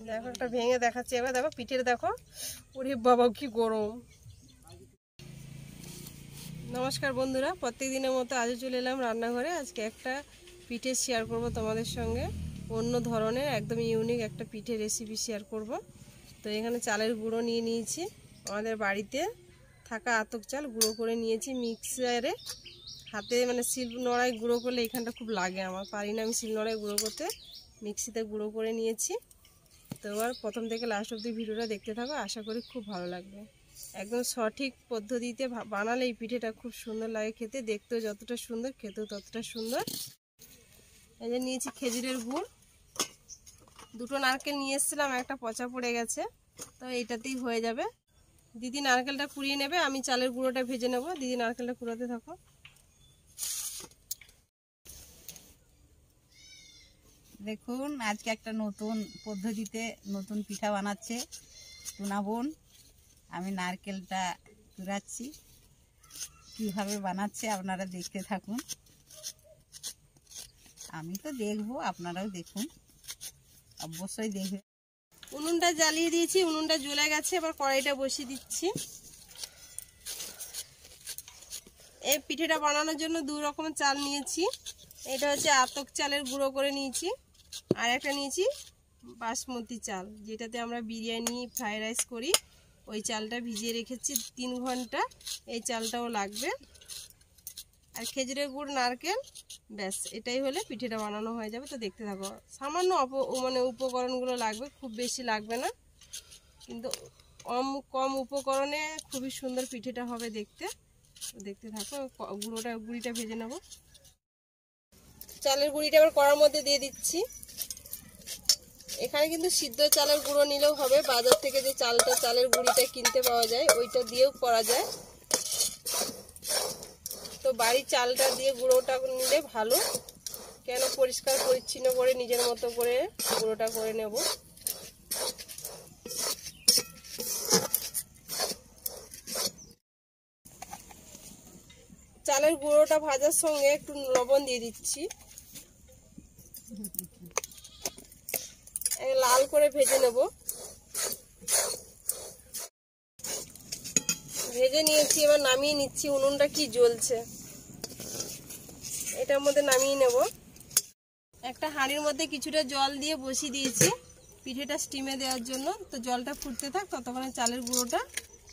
দেখো একটা ভেঙে দেখাচ্ছি এবার। দেখো পিঠের দেখো, ওরে বাবা কি গরম। নমস্কার বন্ধুরা, প্রত্যেক দিনের মতো আজও চলে এলাম রান্নাঘরে। আজকে একটা পিঠে শেয়ার করব তোমাদের সঙ্গে, অন্য ধরনের একদম ইউনিক একটা পিঠে রেসিপি শেয়ার করব। তো এখানে চালের গুঁড়ো নিয়ে নিয়েছি, আমাদের বাড়িতে থাকা আতপ চাল গুঁড়ো করে নিয়েছি মিক্সারে। হাতে মানে শিল নোড়ায় গুঁড়ো করলে এখানটা খুব লাগে, আমার পারি না আমি শিল নোড়ায় গুঁড়ো করতে, মিক্সিতে গুঁড়ো করে নিয়েছি। তো এবার প্রথম থেকে লাস্ট অবধি ভিডিওটা দেখতে থাকো, আশা করি খুব ভালো লাগবে। একদম সঠিক পদ্ধতিতে বানালে এই পিঠেটা খুব সুন্দর লাগে খেতে, দেখতেও যতটা সুন্দর খেতেও ততটা সুন্দর। এই যে নিয়েছি খেজুরের গুড়, দুটো নারকেল নিয়ে এসেছিলাম, একটা পচা পড়ে গেছে, তো এইটাতেই হয়ে যাবে। দিদি নারকেলটা কুড়িয়ে নেবে, আমি চালের গুঁড়োটা ভেজে নেব। দিদি নারকেলটা কুড়াতে থাকো। দেখুন আজকে একটা নতুন পদ্ধতিতে নতুন পিঠা বানাচ্ছে টুনা বোন। আমি নারকেলটা কুড়াচ্ছি, কিভাবে বানাচ্ছে আপনারা দেখতে থাকুন। আমি তো দেখবো, আপনারাও দেখুন, অবশ্যই দেখবেন। উনুনটা জ্বালিয়ে দিয়েছি, উনুনটা জ্বলে গেছে, এবার কড়াইটা বসিয়ে দিচ্ছি। এই পিঠেটা বানানোর জন্য দু রকমের চাল নিয়েছি। এটা হচ্ছে আতপ চালের গুঁড়ো করে নিয়েছি, আর একটা নিয়েছি বাসমতি চাল, যেটাতে আমরা বিরিয়ানি ফ্রাইড রাইস করি। ওই চালটা ভিজিয়ে রেখেছি 3 ঘন্টা, এই চালটাও লাগবে। আর খেজুরের গুড়, নারকেল, ব্যাস এটাই হলে পিঠেটা বানানো হয়ে যাবে। তো দেখতে থাকো, সামান্য উপকরণগুলো লাগবে, খুব বেশি লাগবে না, কিন্তু কম উপকরণে খুবই সুন্দর পিঠেটা হবে দেখতে। তো দেখতে থাকো, গুঁড়িটা ভেজে নেব। চালের গুঁড়িটা আবার কড়ার মধ্যে দিয়ে দিচ্ছি। এখানে কিন্তু সিদ্ধ চালের গুঁড়ো নিলেও হবে, বাজার থেকে যে চালের গুঁড়িটা কিনতে পাওয়া যায় ওইটা দিয়েও করা যায়। তো বাড়ির চালটা দিয়ে গুঁড়োটা নিলে ভালো, কেন পরিষ্কার পরিচ্ছন্ন করে নিজের মতো করে গুঁড়োটা করে নেব। চালের গুঁড়োটা ভাজার সঙ্গে একটু লবণ দিয়ে দিচ্ছি, লাল করে ভেজে নেব। ভেজে নিয়েছি, এবার নামিয়ে নিচ্ছি। উনুনটা কি জ্বলছে, এটার মধ্যে নামিয়ে নেব। একটা হাঁড়ির মধ্যে কিছুটা জল দিয়ে বসিয়ে দিয়েছি পিঠেটা স্টিমে দেওয়ার জন্য। তো জলটা ফুটতে থাক, ততক্ষণে চালের গুঁড়োটা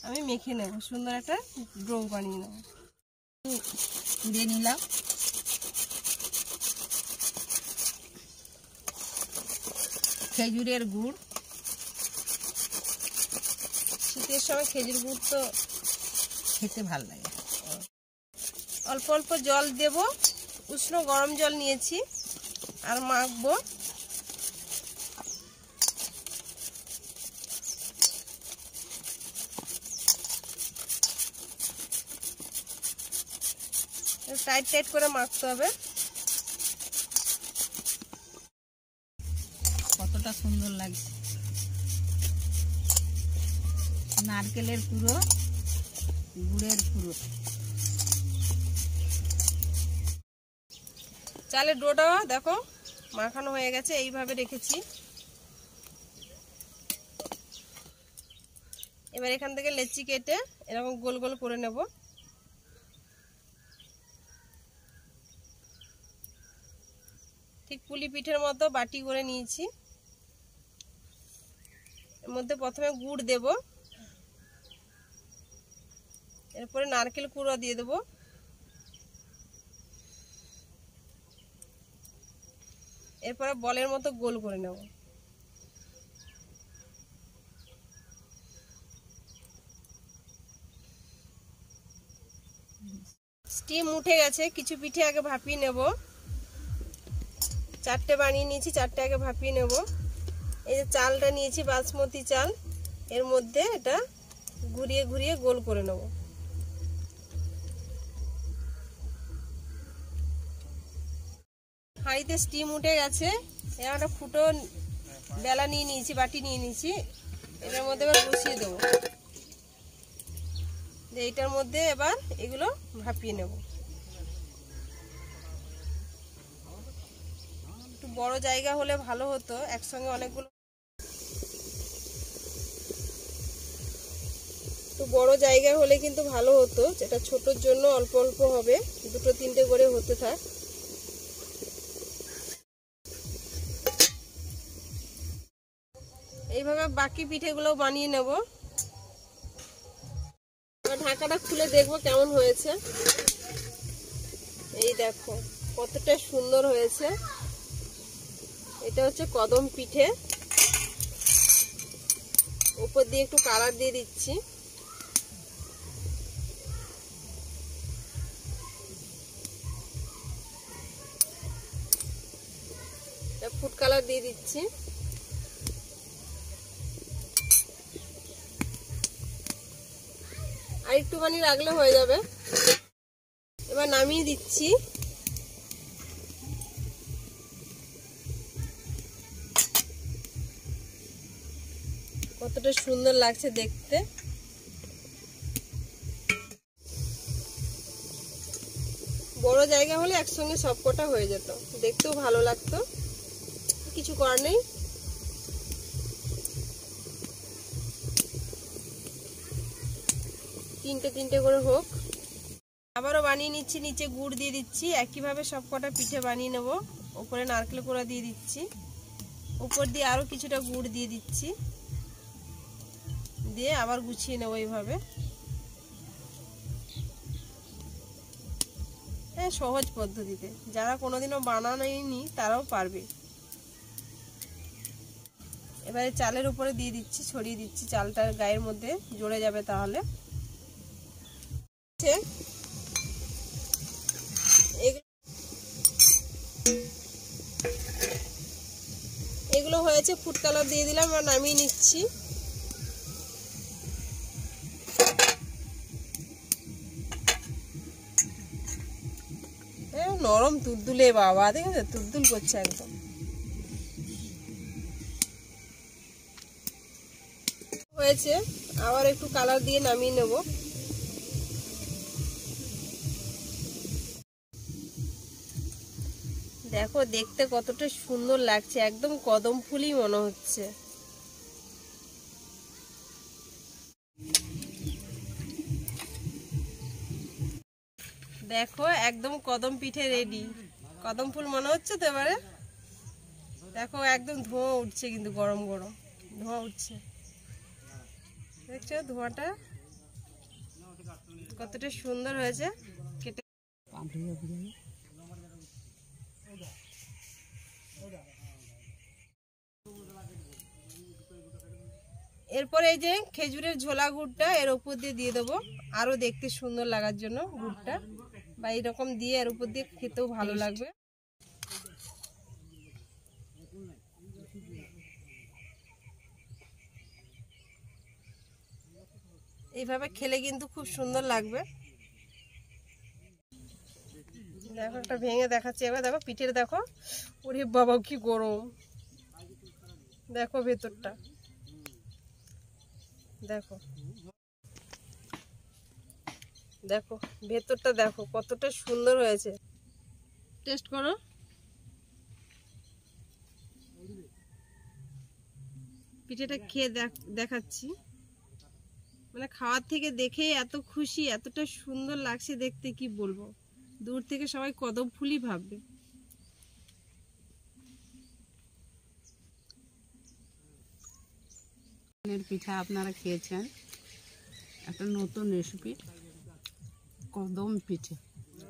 আমি মেখে নেব, সুন্দর একটা ডো বানিয়ে নেব। দিয়ে নিলাম। খেজুরের গুড়, শীতের সময় খেজুর গুড় তো খেতে ভালো লাগে। অল্প অল্প জল দেব, উষ্ণ গরম জল নিয়েছি, আর মাখবো। টাইট টাইট করে মাখতে হবে। কতটা সুন্দর লাগছে, নারকেলের পুরো, গুড়ের পুরো। চালের ডোটা দেখো মাখানো হয়ে গেছে, এইভাবে রেখেছি। এবার এখান থেকে লেচি কেটে এরকম গোল গোল করে নেব। ঠিক পুলি পিঠের মতো বাটি করে নিয়েছি। এর মধ্যে প্রথমে গুড় দেব, এরপরে নারকেল কুড়ো দিয়ে দেব, এরপরে বলের মতো গোল করে নেব। স্টিম উঠে গেছে, কিছু পিঠে আগে ভাপিয়ে নেব। 4টে বানিয়ে নিয়েছি, 4টে আগে ভাপিয়ে নেব। এই যে চালটা নিয়েছি বাসমতি চাল, এর মধ্যে এটা ঘুরিয়ে ঘুরিয়ে গোল করে নেব। হাঁড়িতে স্টিম উঠে গেছে, এবার একটা ফুটো বেলা নিয়ে নিয়েছি, বাটি নিয়ে নিয়েছি, এটার মধ্যে এবার বসিয়ে দেবো। এইটার মধ্যে এবার এগুলো ভাপিয়ে নেব। একটু বড় জায়গা হলে ভালো হতো, একসঙ্গে অনেকগুলো একটু বড় জায়গা হলে কিন্তু ভালো হতো, এটা ছোটর জন্য অল্প অল্প হবে, 2-3টে করে হতে থাক। এইভাবে বাকি পিঠেগুলো বানিয়ে নেব। ঢাকাটা খুলে দেখবো কেমন হয়েছে। এই দেখো কতটা সুন্দর হয়েছে। এটা হচ্ছে কদম পিঠে। উপর দিয়ে একটু কালার দিয়ে দিচ্ছি। ফুড কালার দিয়ে দিচ্ছি। আর একটুখানি রাখলে হয়ে যাবে। এবার নামিয়ে দিচ্ছি। কতটা সুন্দর লাগছে দেখতে। বড় জায়গা হলে একসঙ্গে সবকটা হয়ে যেত, দেখতেও ভালো লাগতো। কিছু করার নেই। তিনটে করে হোক। আবারও বানিয়ে নিচ্ছি, নিচে গুড় দিয়ে দিচ্ছি। একইভাবে সবকটা পিঠে বানিয়ে নেব। উপরে নারকেল কোড়া দিয়ে দিচ্ছি, উপর দিয়ে আরো কিছুটা গুড় দিয়ে দিচ্ছি, দিয়ে আবার গুছিয়ে নেব এইভাবে। হ্যাঁ, সহজ পদ্ধতিতে যারা কোনোদিনও বানায়নি তারাও পারবে। এবারে চালের উপরে দিয়ে দিচ্ছি, ছড়িয়ে দিচ্ছি, চালটার গায়ের মধ্যে জড়ে যাবে তাহলে। এগুলো হয়েছে, ফুড কালার দিয়ে দিলাম আর নামিয়ে নিচ্ছি। নরম তুলতুলে বাবা, দেখেছো তুলতুল করছে একদম। হয়েছে, আবার একটু কালার দিয়ে নামিয়ে নেব। দেখো দেখতে কতটা সুন্দর লাগছে, একদম কদম ফুলই মনে হচ্ছে। দেখো একদম কদম পিঠে রেডি। কদম ফুল মনে হচ্ছে তো এবারে। দেখো একদম ধোঁয়া উঠছে, কিন্তু গরম গরম ধোঁয়া উঠছে, দেখছো ধোঁয়াটা কতটা সুন্দর হয়েছে। কেটে এরপরে এই যে খেজুরের ঝোলা গুড়টা এর উপর দিয়ে দেবো, আরো দেখতে সুন্দর লাগার জন্য গুড়টা, বা এইরকম দিয়ে এর উপর দিয়ে খেতেও ভালো লাগবে। এইভাবে খেলে কিন্তু খুব সুন্দর লাগবে। দেখো একটা ভেঙে দেখাচ্ছি এবার। দেখো পিঠের, দেখো ওরে বাবা কি গরম, দেখো ভেতরটা, দেখো দেখো ভেতরটা দেখো কতটা সুন্দর হয়েছে। টেস্ট করো। পিঠেটা খেয়ে দেখাচ্ছি। মানে খাওয়ার থেকে দেখে এত খুশি, এতটা সুন্দর লাগছে দেখতে, কি বলবো। দূর থেকে সবাই কদম ফুলই ভাববে। পিঠা আপনারা খেয়েছেন, একটা নতুন রেসিপি কদম পিঠে।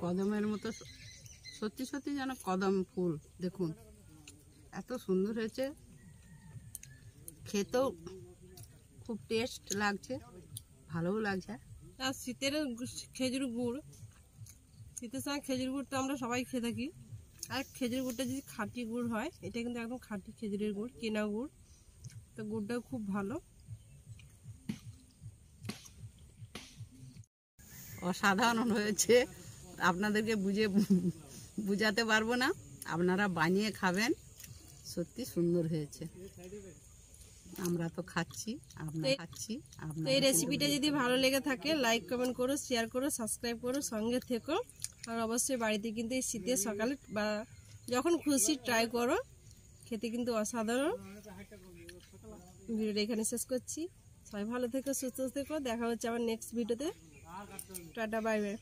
কদমের মতো সত্যি সত্যি যেন কদম ফুল। দেখুন এত সুন্দর হয়েছে, খেতেও খুব টেস্ট লাগছে, ভালোও লাগছে। আর শীতের খেজুর গুড়, শীতের সময় খেজুর গুড় তো আমরা সবাই খেয়ে থাকি। আর খেজুর গুড়টা যদি খাঁটি গুড় হয়, এটা কিন্তু একদম খাঁটি খেজুরের গুড়, কেনা গুড়, তো গুড়টাও খুব ভালো। অসাধারণ হয়েছে, আপনাদেরকে বুঝাতে পারবো না। আপনারা বানিয়ে খাবেন, সত্যি সুন্দর হয়েছে। আমরা তো খাচ্ছি, আপনারা খাচ্ছি। তো এই রেসিপিটা যদি ভালো লেগে থাকে লাইক কমেন্ট করো, শেয়ার করো, সাবস্ক্রাইব করো, সঙ্গে থেকো। আর অবশ্যই বাড়িতে কিন্তু এই শীতের সকালে বা যখন খুশি ট্রাই করো, খেতে কিন্তু অসাধারণ। ভিডিওটা এখানে শেষ করছি। সবাই ভালো থেকো, সুস্থ থেকো, দেখা হচ্ছে আবার নেক্সট ভিডিওতে। Tata, bye bye.